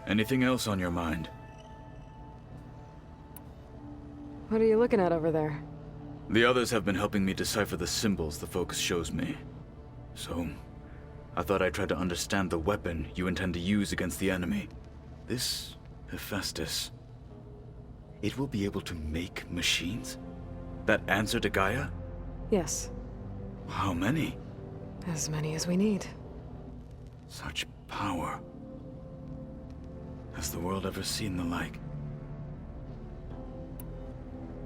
Anything else on your mind? What are you looking at over there? The others have been helping me decipher the symbols the focus shows me. So, I thought I'd try to understand the weapon you intend to use against the enemy. This Hephaestus. It will be able to make machines? That answer to Gaia? Yes. How many? As many as we need. Such power. Has the world ever seen the like?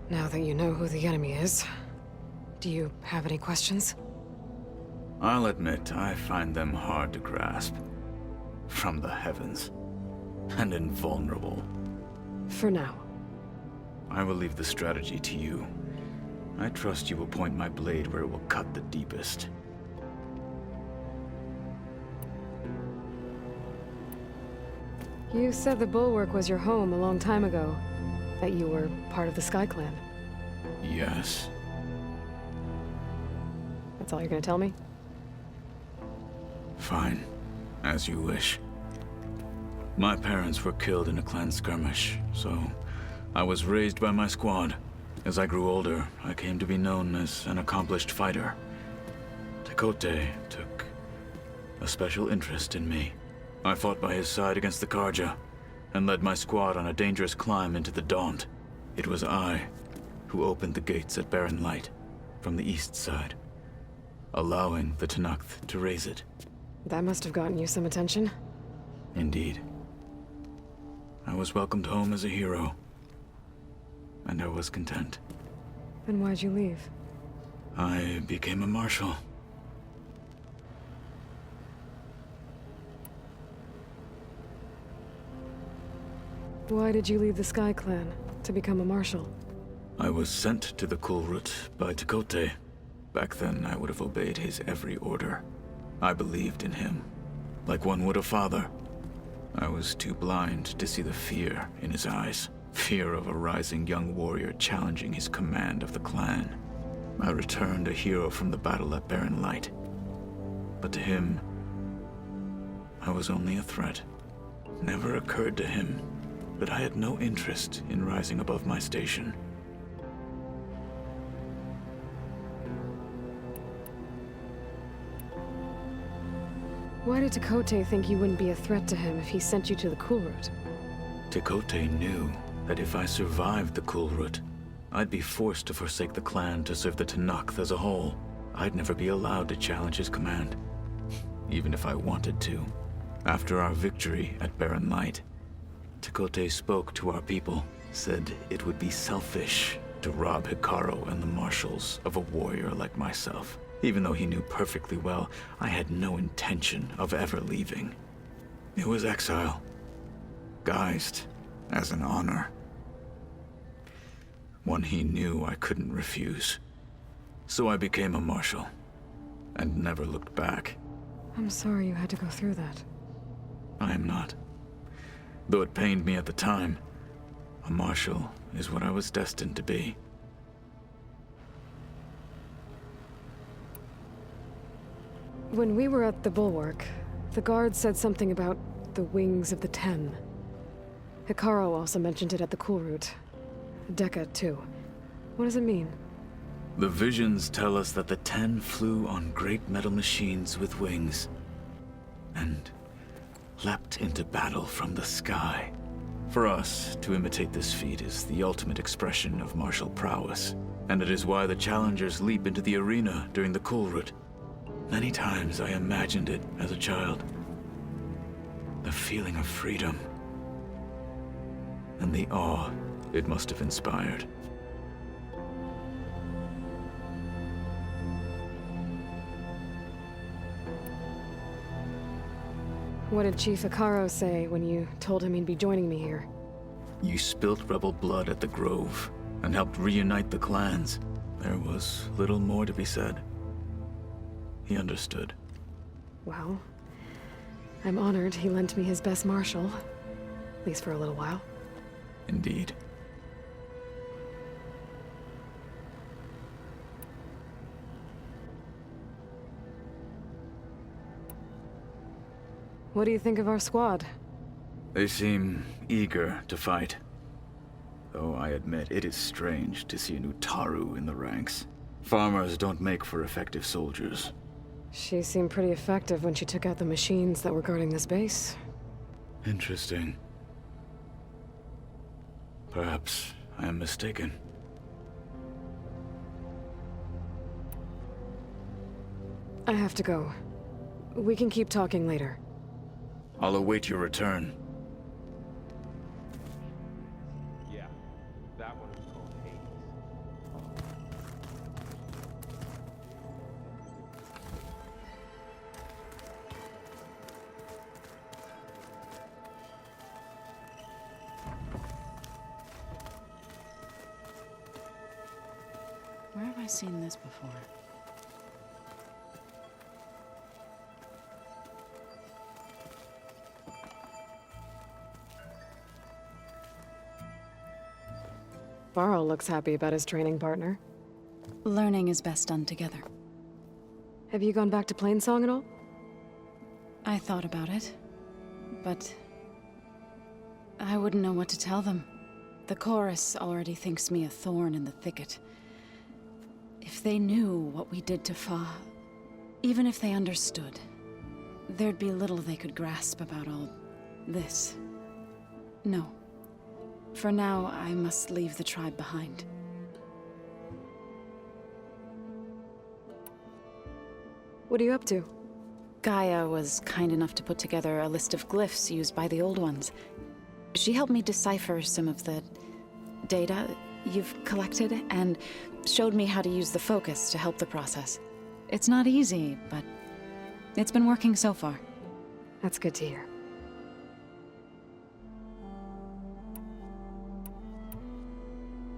Now that you know who the enemy is, do you have any questions? I'll admit, I find them hard to grasp. From the heavens. And invulnerable. For now. I will leave the strategy to you. I trust you will point my blade where it will cut the deepest. You said the Bulwark was your home a long time ago. That you were part of the Sky Clan. Yes. That's all you're gonna tell me? Fine. As you wish. My parents were killed in a clan skirmish, so I was raised by my squad. As I grew older, I came to be known as an accomplished fighter. Tekote took a special interest in me. I fought by his side against the Karja, and led my squad on a dangerous climb into the Daunt. It was I who opened the gates at Barren Light, from the east side, allowing the Tenakth to raise it. That must have gotten you some attention. Indeed. I was welcomed home as a hero, and I was content. Then why'd you leave? I became a marshal. Why did you leave the Sky Clan to become a marshal? I was sent to the Kulrut by Tekote. Back then, I would have obeyed his every order. I believed in him, like one would a father. I was too blind to see the fear in his eyes. Fear of a rising young warrior challenging his command of the clan. I returned a hero from the battle at Barren Light. But to him, I was only a threat. Never occurred to him that I had no interest in rising above my station. Why did Tekote think you wouldn't be a threat to him if he sent you to the Kulrut? Tekote knew that if I survived the Kulrut, I'd be forced to forsake the clan to serve the Tenakth as a whole. I'd never be allowed to challenge his command, even if I wanted to. After our victory at Barren Light, Tekote spoke to our people, said it would be selfish to rob Hikaru and the marshals of a warrior like myself. Even though he knew perfectly well I had no intention of ever leaving. It was exile, guised as an honor. One he knew I couldn't refuse. So I became a marshal, and never looked back. I'm sorry you had to go through that. I am not. Though it pained me at the time, a marshal is what I was destined to be. When we were at the Bulwark, the guard said something about the Wings of the Ten. Hikaru also mentioned it at the Kulrut. Dekka, too. What does it mean? The visions tell us that the Ten flew on great metal machines with wings, and leapt into battle from the sky. For us, to imitate this feat is the ultimate expression of martial prowess, and it is why the challengers leap into the arena during the Kulrut. Many times I imagined it as a child. The feeling of freedom, and the awe it must have inspired. What did Chief Hikaru say when you told him he'd be joining me here? You spilt rebel blood at the Grove, and helped reunite the clans. There was little more to be said. He understood. Well, I'm honored he lent me his best marshal. At least for a little while. Indeed. What do you think of our squad? They seem eager to fight. Though I admit it is strange to see an Utaru in the ranks. Farmers don't make for effective soldiers. She seemed pretty effective when she took out the machines that were guarding this base. Interesting. Perhaps I am mistaken. I have to go. We can keep talking later. I'll await your return. Yeah, that one is called Hades. Where have I seen this before? Varl looks happy about his training partner. Learning is best done together. Have you gone back to Plainsong at all? I thought about it, but I wouldn't know what to tell them. The chorus already thinks me a thorn in the thicket. If they knew what we did to Fa, even if they understood, there'd be little they could grasp about all this. No. For now, I must leave the tribe behind. What are you up to? Gaia was kind enough to put together a list of glyphs used by the Old Ones. She helped me decipher some of the data you've collected, and showed me how to use the focus to help the process. It's not easy, but it's been working so far. That's good to hear.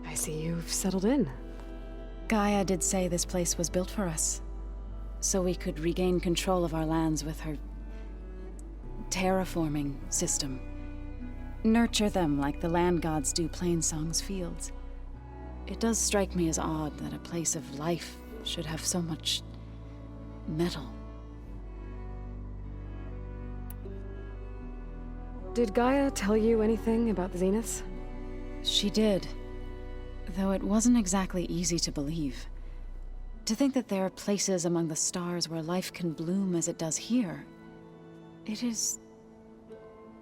I see you've settled in. Gaia did say this place was built for us, so we could regain control of our lands with her terraforming system. Nurture them like the land gods do Plainsong's fields. It does strike me as odd that a place of life should have so much metal. Did Gaia tell you anything about the Zeniths? She did, though it wasn't exactly easy to believe. To think that there are places among the stars where life can bloom as it does here, it is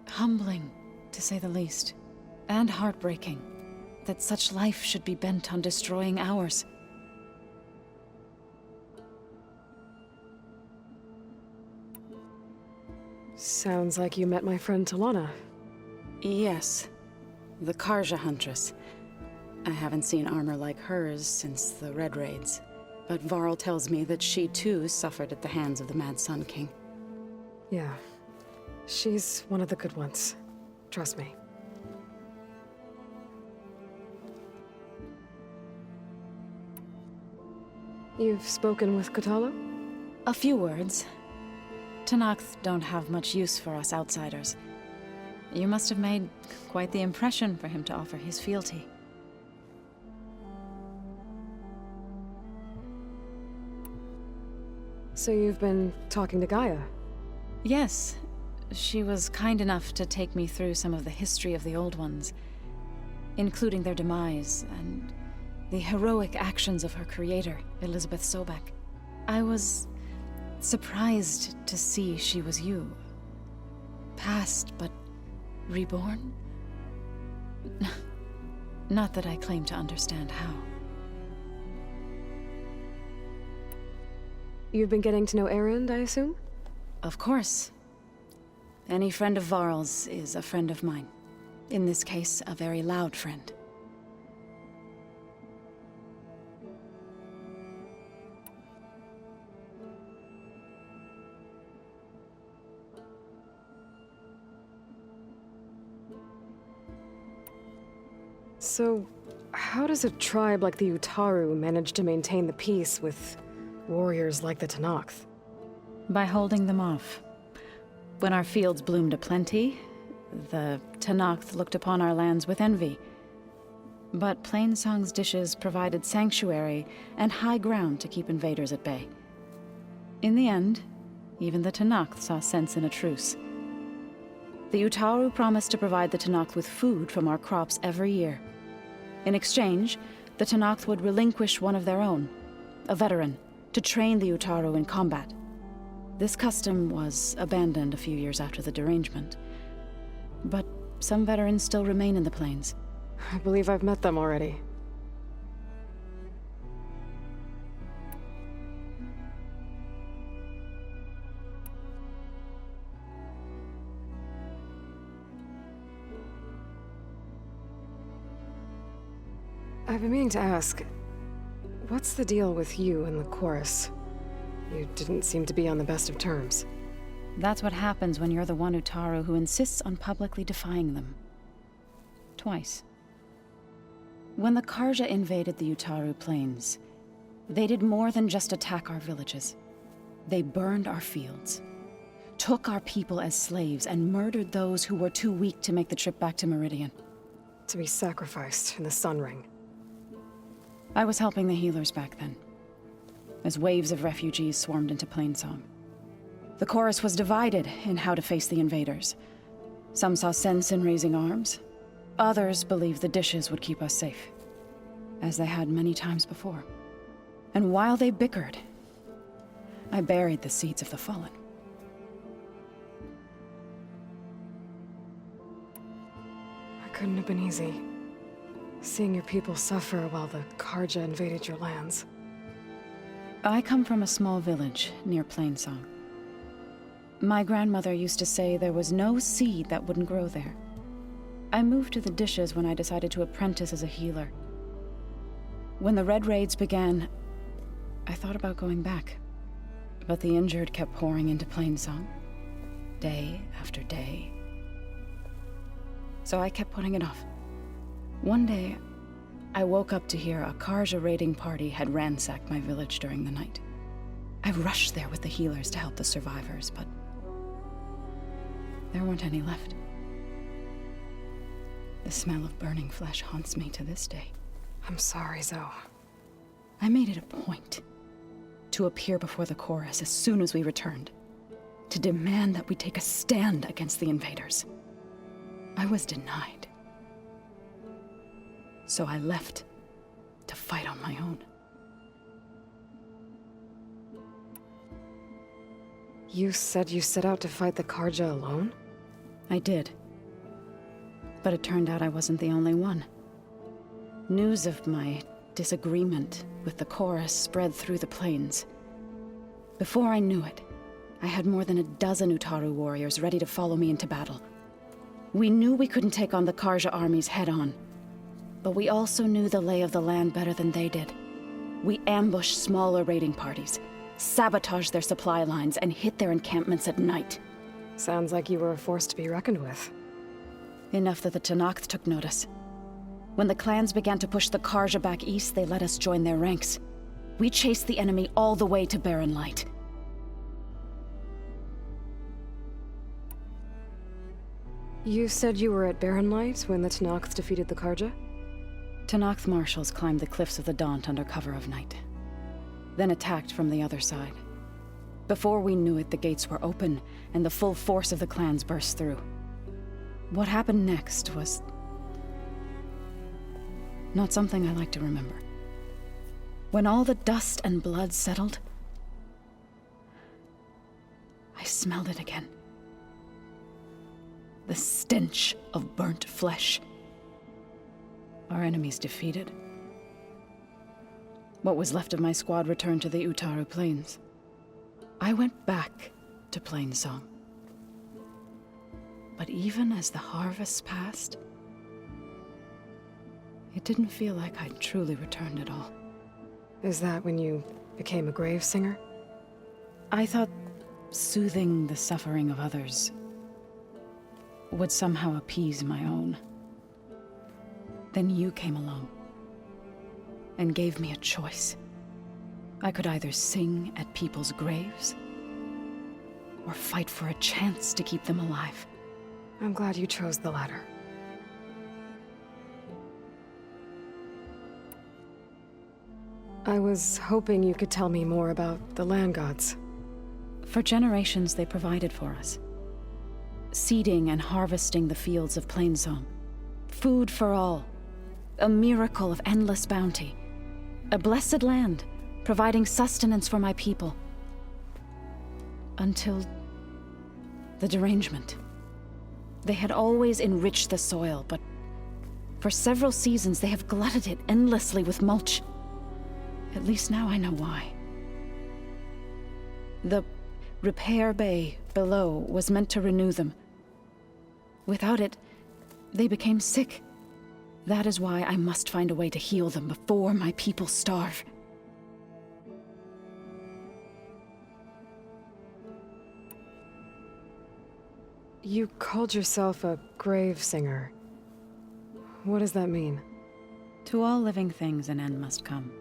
humbling, to say the least, and heartbreaking that such life should be bent on destroying ours. Sounds like you met my friend Talana. Yes, the Karja Huntress. I haven't seen armor like hers since the Red Raids, but Varl tells me that she too suffered at the hands of the Mad Sun King. Yeah. She's one of the good ones. Trust me. You've spoken with Kotallo? A few words. Tenakth don't have much use for us outsiders. You must have made quite the impression for him to offer his fealty. So you've been talking to Gaia? Yes. She was kind enough to take me through some of the history of the Old Ones, including their demise and the heroic actions of her creator, Elizabeth Sobek. I was surprised to see she was you. Past, but reborn? Not that I claim to understand how. You've been getting to know Erend, I assume? Of course. Any friend of Varl's is a friend of mine. In this case, a very loud friend. So, how does a tribe like the Utaru manage to maintain the peace with warriors like the Tenakth? By holding them off. When our fields bloomed aplenty, the Tenakth looked upon our lands with envy. But Plainsong's dishes provided sanctuary and high ground to keep invaders at bay. In the end, even the Tenakth saw sense in a truce. The Utaru promised to provide the Tenakth with food from our crops every year. In exchange, the Tenakth would relinquish one of their own, a veteran, to train the Utaru in combat. This custom was abandoned a few years after the derangement. But some veterans still remain in the plains. I believe I've met them already. I've been meaning to ask, what's the deal with you and the chorus? You didn't seem to be on the best of terms. That's what happens when you're the one Utaru who insists on publicly defying them. Twice. When the Karja invaded the Utaru plains, they did more than just attack our villages. They burned our fields, took our people as slaves, and murdered those who were too weak to make the trip back to Meridian. To be sacrificed in the Sun Ring. I was helping the healers back then, as waves of refugees swarmed into Plainsong. The chorus was divided in how to face the invaders. Some saw sense in raising arms. Others believed the dishes would keep us safe, as they had many times before. And while they bickered, I buried the seeds of the fallen. It couldn't have been easy. Seeing your people suffer while the Karja invaded your lands. I come from a small village near Plainsong. My grandmother used to say there was no seed that wouldn't grow there. I moved to the dishes when I decided to apprentice as a healer. When the Red Raids began, I thought about going back. But the injured kept pouring into Plainsong, day after day. So I kept putting it off. One day, I woke up to hear a Karja raiding party had ransacked my village during the night. I rushed there with the healers to help the survivors, but there weren't any left. The smell of burning flesh haunts me to this day. I'm sorry, Zoe. I made it a point to appear before the chorus as soon as we returned, to demand that we take a stand against the invaders. I was denied. So I left to fight on my own. You said you set out to fight the Karja alone? I did. But it turned out I wasn't the only one. News of my disagreement with the chorus spread through the plains. Before I knew it, I had more than a dozen Utaru warriors ready to follow me into battle. We knew we couldn't take on the Karja armies head-on, but we also knew the lay of the land better than they did. We ambushed smaller raiding parties, sabotaged their supply lines, and hit their encampments at night. Sounds like you were a force to be reckoned with. Enough that the Tenakth took notice. When the clans began to push the Karja back east, they let us join their ranks. We chased the enemy all the way to Barren Light. You said you were at Barren Light when the Tenakth defeated the Karja? Tenakth marshals climbed the cliffs of the Daunt under cover of night, then attacked from the other side. Before we knew it, the gates were open, and the full force of the clans burst through. What happened next was not something I like to remember. When all the dust and blood settled, I smelled it again. The stench of burnt flesh. Our enemies defeated. What was left of my squad returned to the Utaru Plains. I went back to Plainsong. But even as the harvests passed, it didn't feel like I'd truly returned at all. Is that when you became a grave singer? I thought soothing the suffering of others would somehow appease my own. Then you came along and gave me a choice. I could either sing at people's graves or fight for a chance to keep them alive. I'm glad you chose the latter. I was hoping you could tell me more about the land gods. For generations, they provided for us. seeding and harvesting the fields of Plainsong. Food for all. A miracle of endless bounty. A blessed land, providing sustenance for my people. Until the derangement. They had always enriched the soil, but for several seasons they have glutted it endlessly with mulch. At least now I know why. The repair bay below was meant to renew them. Without it, they became sick. That is why I must find a way to heal them before my people starve. You called yourself a grave singer. What does that mean? To all living things an end must come.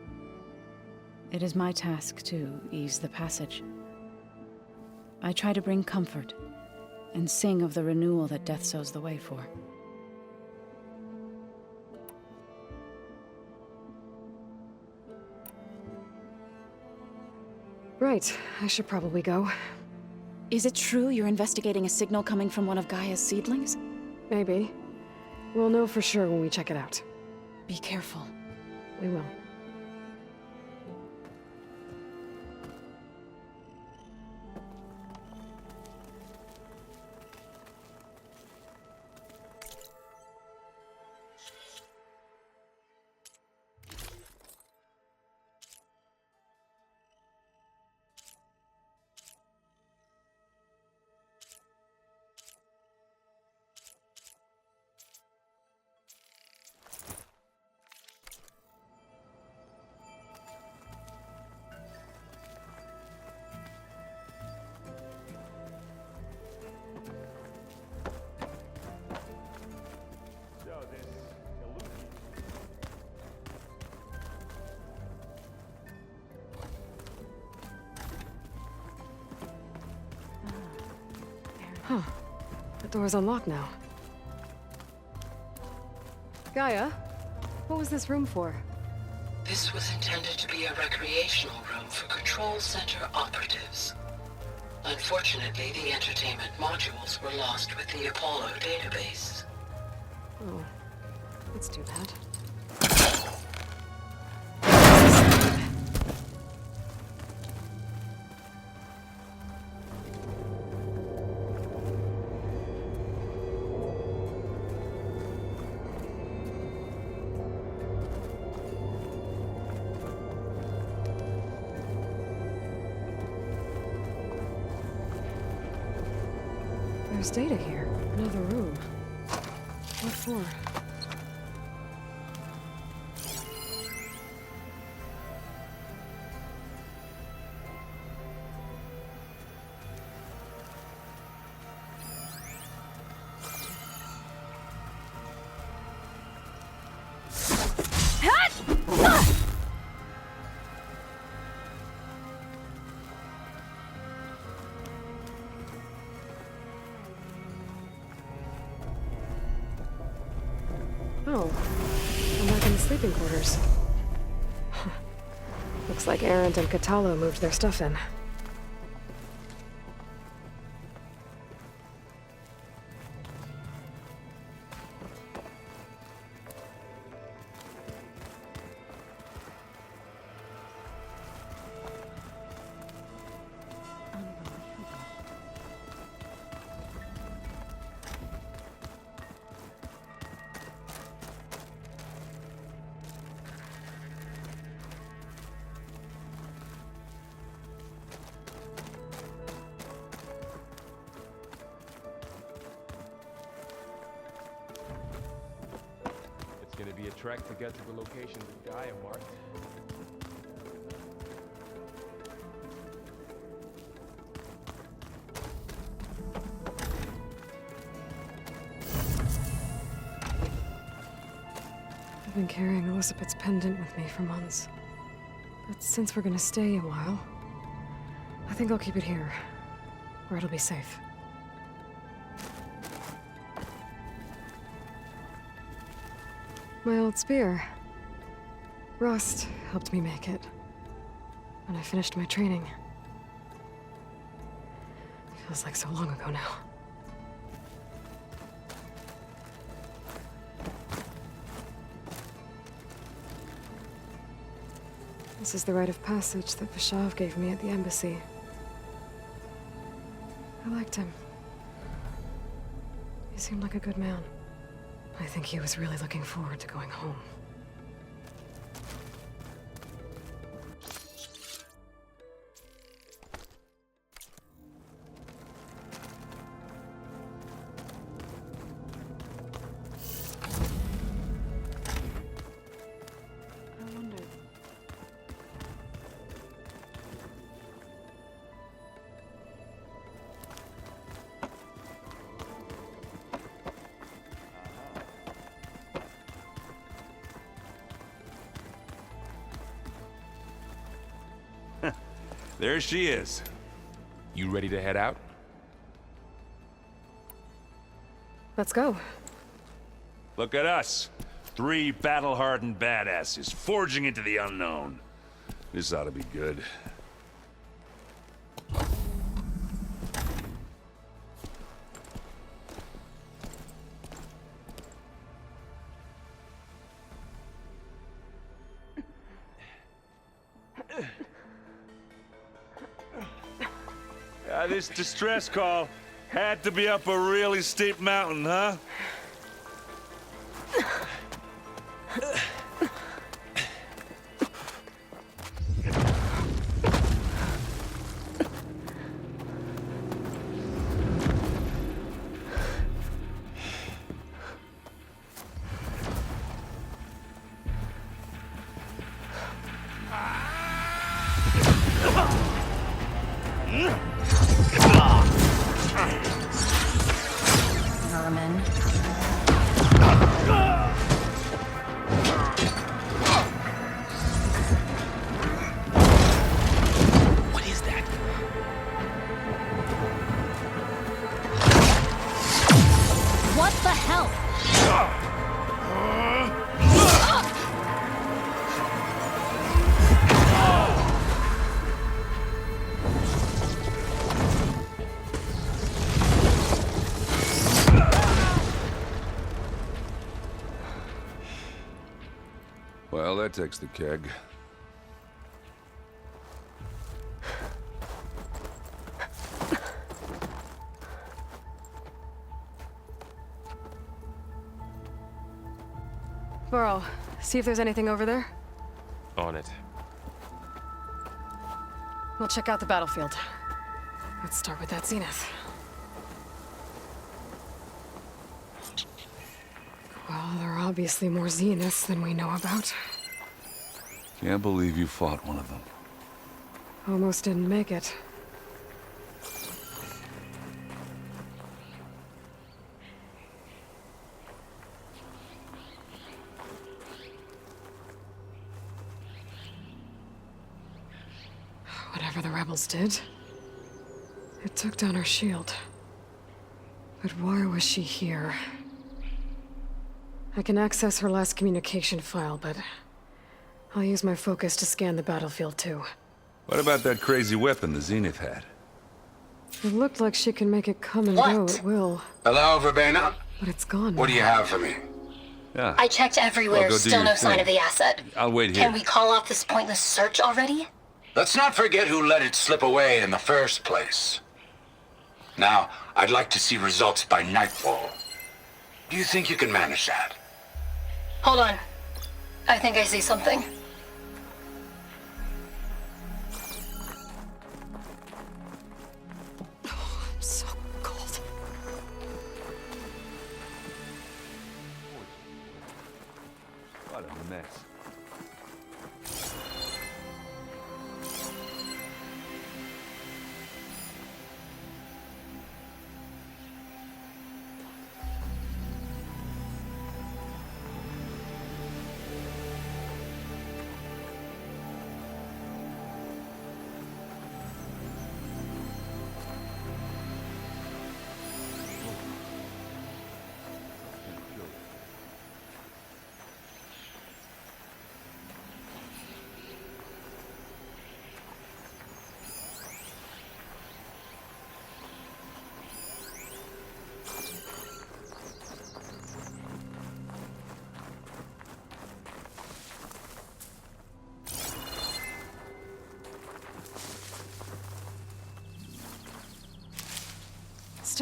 It is my task to ease the passage. I try to bring comfort, and sing of the renewal that death sows the way for. Right, I should probably go. Is it true you're investigating a signal coming from one of Gaia's seedlings? Maybe. We'll know for sure when we check it out. Be careful. We will. Huh. The door's unlocked now. Gaia, what was this room for? This was intended to be a recreational room for Control Center operatives. Unfortunately, the entertainment modules were lost with the Apollo database. Oh, that's too bad. There's data here. Another room. What for? Oh, I'm back in the sleeping quarters. Looks like Arendt and Catalo moved their stuff in. It's gonna be a trek to get to the location that Gaia marked. I've been carrying Elizabeth's pendant with me for months. But since we're gonna stay a while, I think I'll keep it here, where it'll be safe. My old spear. Rust helped me make it. When I finished my training. Feels like so long ago now. This is the rite of passage that Vashav gave me at the embassy. I liked him. He seemed like a good man. I think he was really looking forward to going home. I wonder... There she is. You ready to head out? Let's go. Look at us. 3 battle-hardened badasses forging into the unknown. This ought to be good. This distress call had to be up a really steep mountain, huh? Vermin. What is that? What the hell? Well, that takes the keg. Burrow, see if there's anything over there. On it. We'll check out the battlefield. Let's start with that zenith. Well, there are obviously more zeniths than we know about. Can't believe you fought one of them. Almost didn't make it. Whatever the rebels did, it took down her shield. But why was she here? I can access her last communication file, but I'll use my focus to scan the battlefield too. What about that crazy weapon the Zenith had? It looked like she can make it come and go at will, Hello, Verbena? but it's gone What do now. you have for me? Yeah. I checked everywhere, Well, go do still your no sign thing. of the asset. I'll wait here. Can we call off this pointless search already? Let's not forget who let it slip away in the first place. Now, I'd like to see results by nightfall. Do you think you can manage that? Hold on. I think I see something. I'm so cold. What a mess.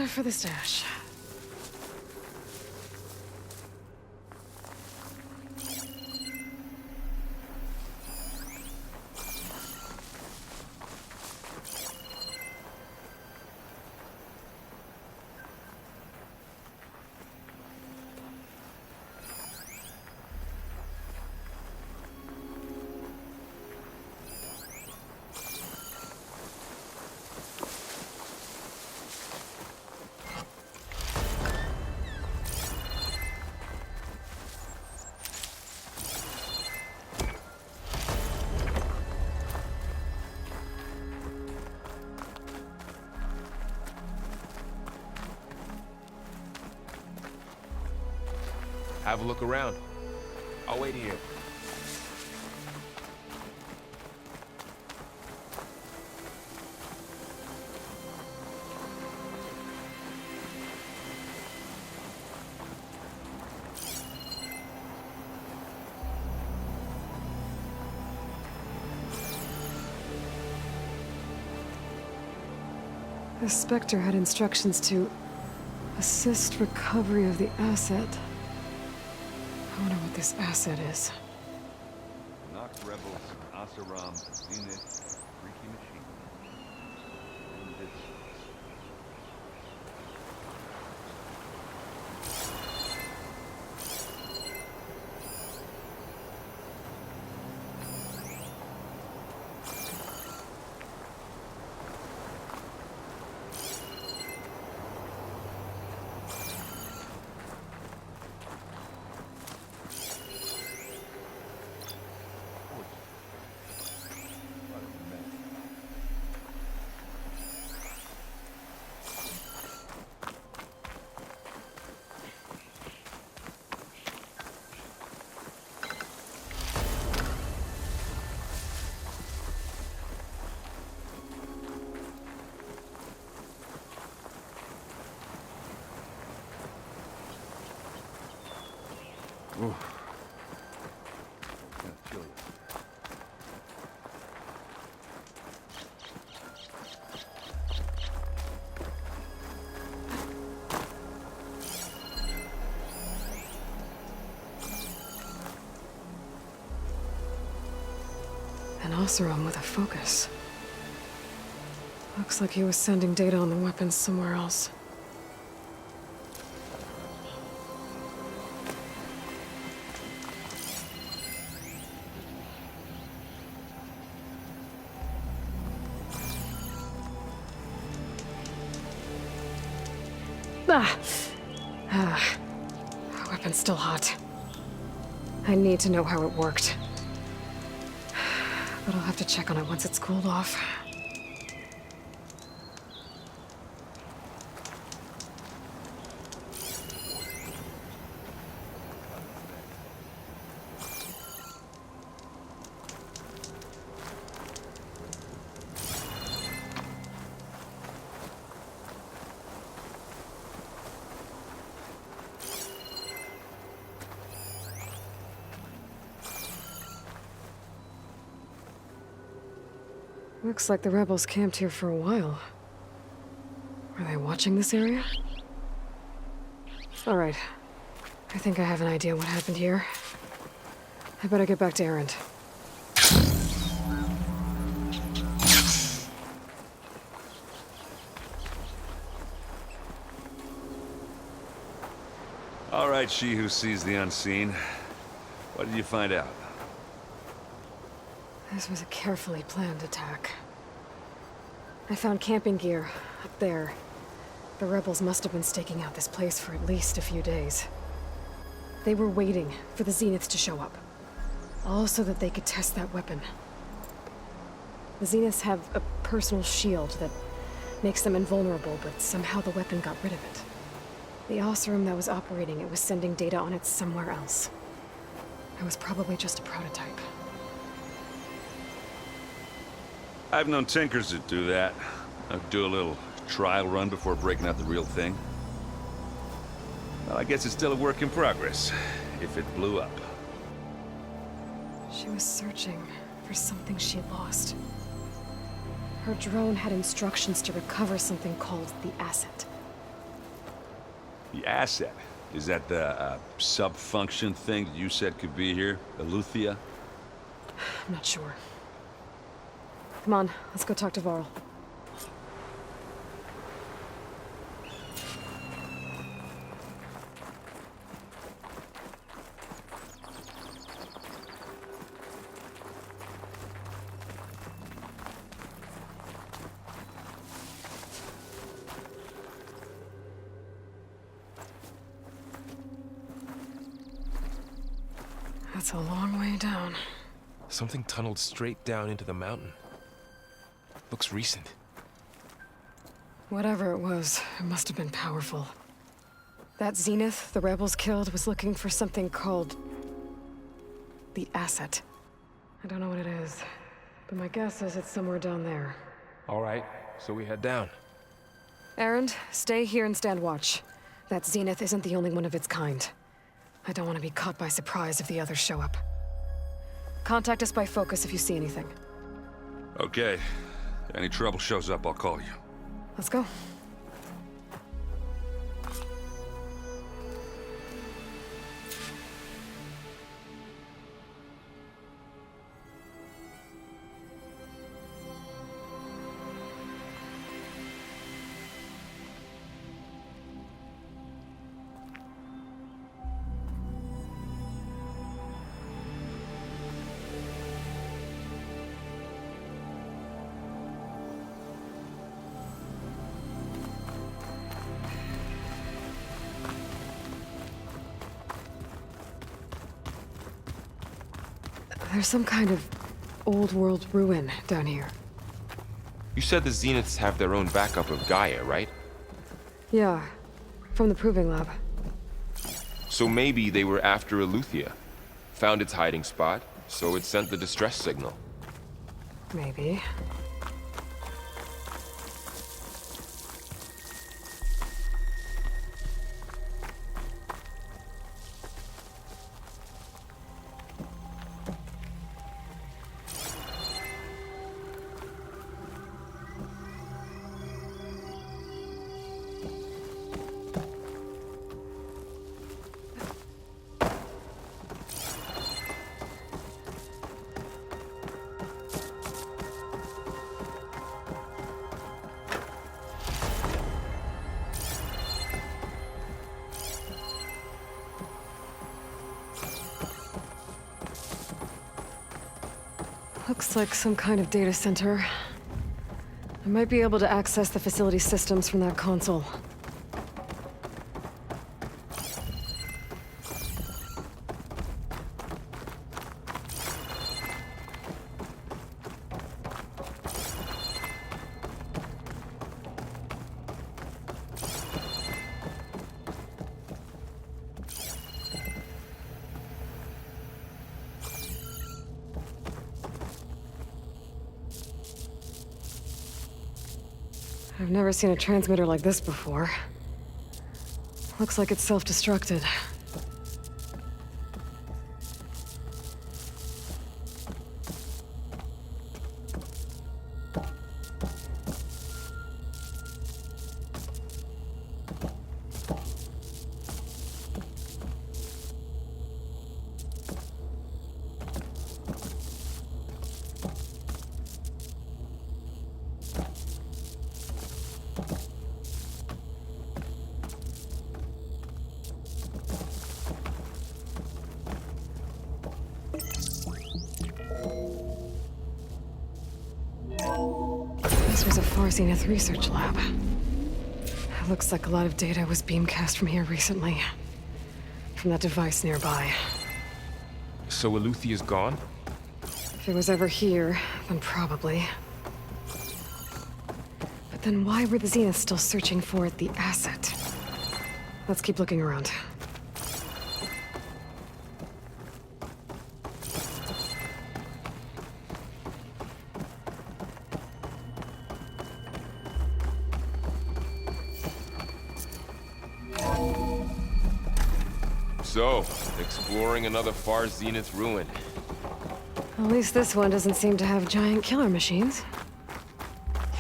stuff for the stash. Have a look around. I'll wait here. The Spectre had instructions to assist recovery of the asset. I wonder what this asset is. Knock rebels, Asaram, Zenith, freaky machine. And this. Ooh. Gonna kill you. An Oseram with a focus. Looks like he was sending data on the weapons somewhere else. Weapon's still hot. I need to know how it worked. But I'll have to check on it once it's cooled off. Looks like the rebels camped here for a while. Are they watching this area? All right. I think I have an idea what happened here. I better get back to Erend. All right, she who sees the unseen. What did you find out? This was a carefully planned attack. I found camping gear up there. The rebels must have been staking out this place for at least a few days. They were waiting for the Zeniths to show up. All so that they could test that weapon. The Zeniths have a personal shield that makes them invulnerable, but somehow the weapon got rid of it. The Oseram that was operating it was sending data on it somewhere else. It was probably just a prototype. I've known tinkers that do that. I'd do a little trial run before breaking out the real thing. Well, I guess it's still a work in progress, if it blew up. She was searching for something she lost. Her drone had instructions to recover something called the asset. The asset. Is that the sub-function thing that you said could be here? Eleuthia? I'm not sure. Come on, let's go talk to Varl. That's a long way down. Something tunneled straight down into the mountain. Looks recent. Whatever it was, it must have been powerful. That Zenith the rebels killed was looking for something called the asset. I don't know what it is, but my guess is it's somewhere down there. All right, so we head down. Erend, stay here and stand watch. That Zenith isn't the only one of its kind. I don't want to be caught by surprise if the others show up. Contact us by focus if you see anything. Okay. Any trouble shows up, I'll call you. Let's go. There's some kind of old world ruin down here. You said the Zeniths have their own backup of Gaia, right? Yeah, from the proving lab. So maybe they were after Eleuthia. Found its hiding spot, so it sent the distress signal. Maybe. Looks like some kind of data center. I might be able to access the facility systems from that console. I've never seen a transmitter like this before. Looks like it's self-destructed. This was a Far Zenith research lab. It looks like a lot of data was beamcast from here recently. From that device nearby. So Eleuthia's gone? If it was ever here, then probably. But then why were the Zeniths still searching for the asset? Let's keep looking around. So, exploring another Far Zenith ruin. At least this one doesn't seem to have giant killer machines.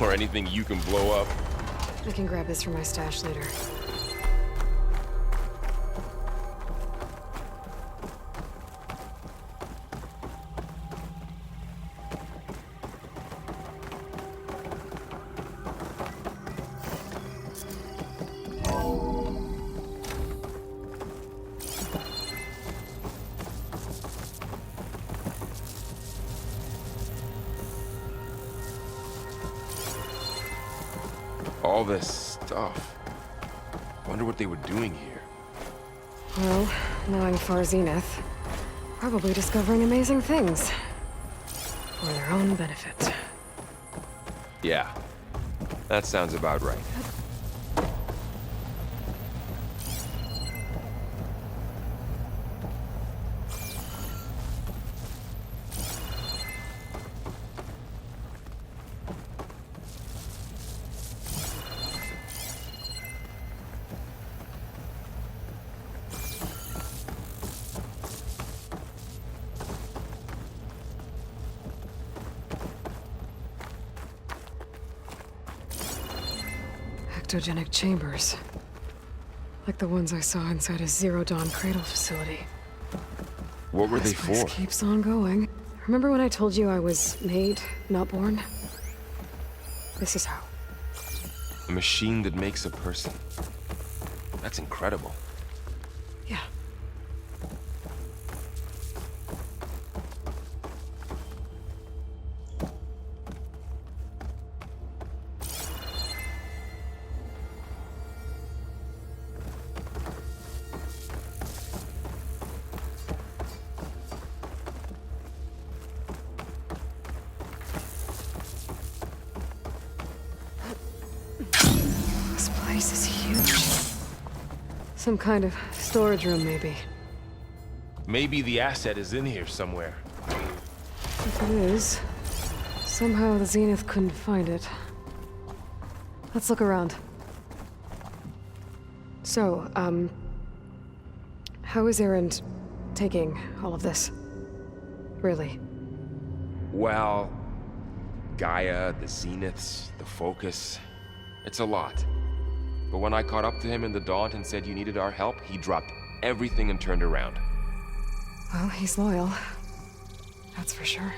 Or anything you can blow up. I can grab this from my stash later. all this stuff. Wonder what they were doing here. Well, knowing Far Zenith, probably discovering amazing things. For their own benefit. Yeah, that sounds about right. Ectogenic chambers. Like the ones I saw inside a Zero Dawn Cradle facility. What were they This place for? keeps on going. Remember when I told you I was made, not born? This is how. A machine that makes a person. That's incredible. Yeah. This place is huge. Some kind of storage room, maybe. Maybe the asset is in here somewhere. If it is, somehow the Zenith couldn't find it. Let's look around. So, how is Erend taking all of this? Really? Well, Gaia, the Zeniths, the Focus. It's a lot. But when I caught up to him in the Daunt and said you needed our help, he dropped everything and turned around. Well, he's loyal. That's for sure.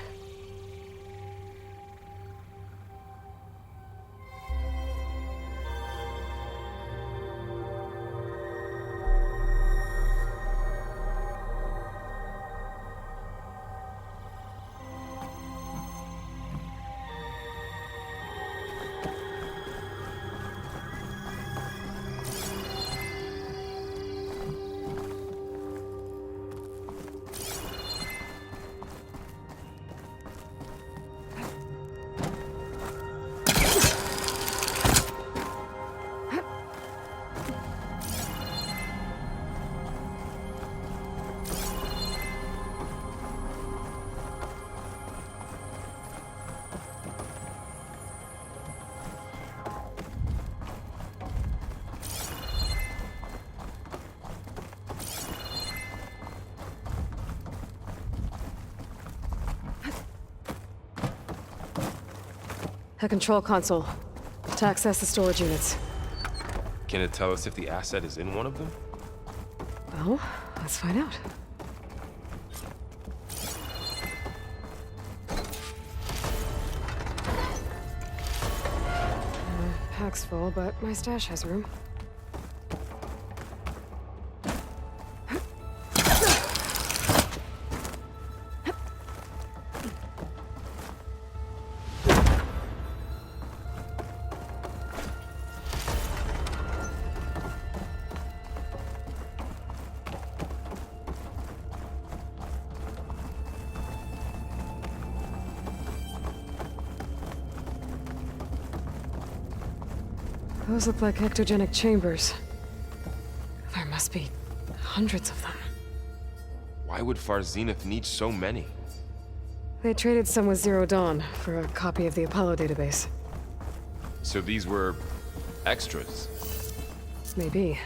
A control console to access the storage units. Can it tell us if the asset is in one of them? Well, let's find out. Pack's full, but my stash has room. Those look like ectogenic chambers. There must be hundreds of them. Why would Far Zenith need so many? They traded some with Zero Dawn for a copy of the Apollo database. So these were extras. Maybe.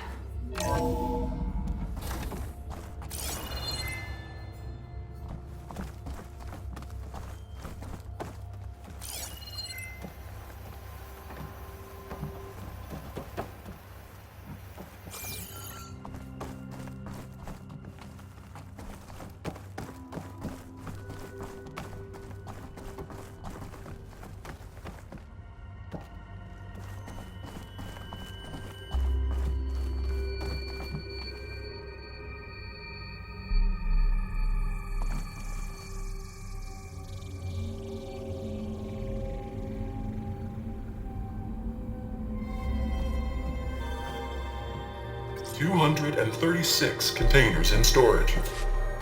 236 containers in storage.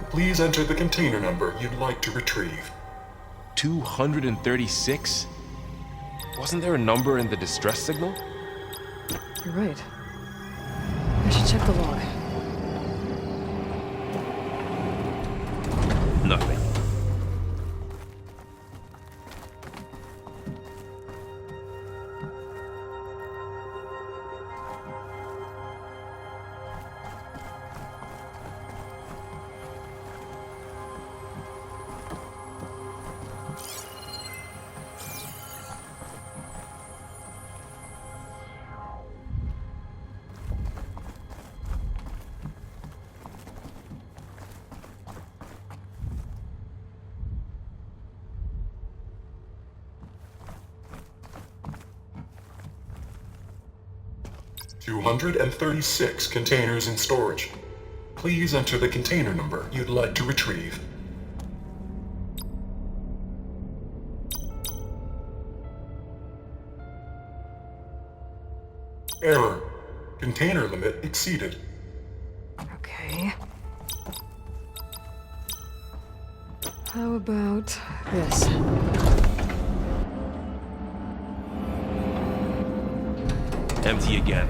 Please enter the container number you'd like to retrieve. 236? Wasn't there a number in the distress signal? You're right. I should check the log. Nothing. $236 containers in storage. Please enter the container number you'd like to retrieve. Error. Container limit exceeded. Okay. How about this? Empty again.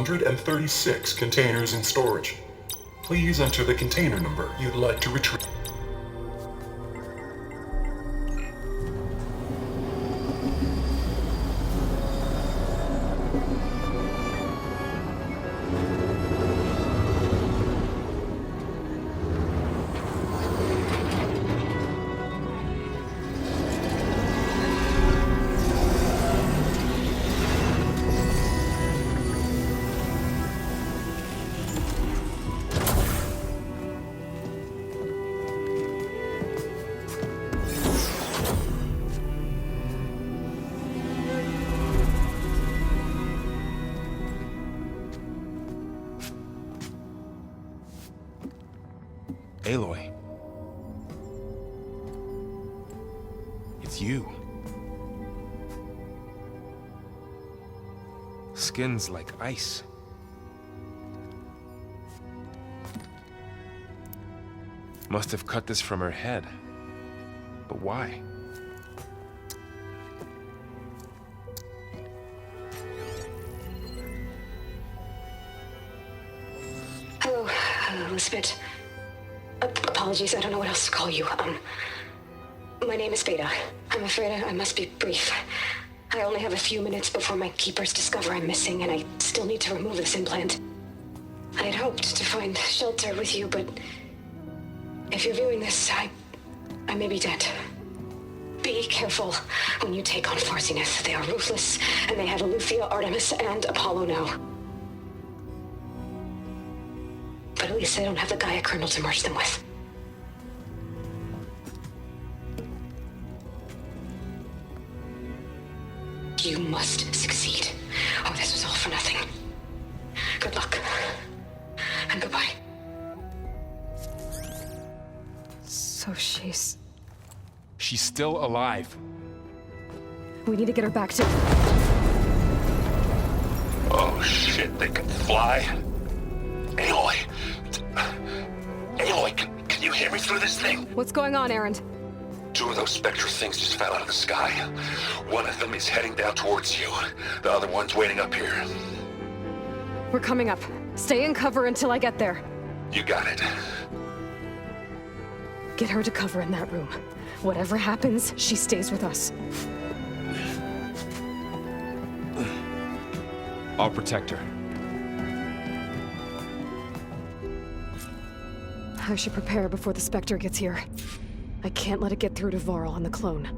236 containers in storage. Please enter the container number you'd like to retrieve. Aloy. It's you. Skin's like ice. Must have cut this from her head. But why? Hello, Elizabeth. Apologies, I don't know what else to call you. My name is Beta. I'm afraid I must be brief. I only have a few minutes before my keepers discover I'm missing, and I still need to remove this implant. I had hoped to find shelter with you, but if you're viewing this, I may be dead. Be careful when you take on Far Zenith. They are ruthless, and they have Eleuthia, Artemis, and Apollo now. But at least they don't have the Gaia kernel to merge them with. You must succeed. Oh, this was all for nothing. Good luck. And goodbye. So she's... She's still alive. We need to get her back to... Oh shit, they can fly? Aloy! Aloy, can you hear me through this thing? What's going on, Erend? 2 of those Spectre things just fell out of the sky. One of them is heading down towards you. The other one's waiting up here. We're coming up. Stay in cover until I get there. You got it. Get her to cover in that room. Whatever happens, she stays with us. I'll protect her. I should prepare before the Spectre gets here. I can't let it get through to Varl and the clone.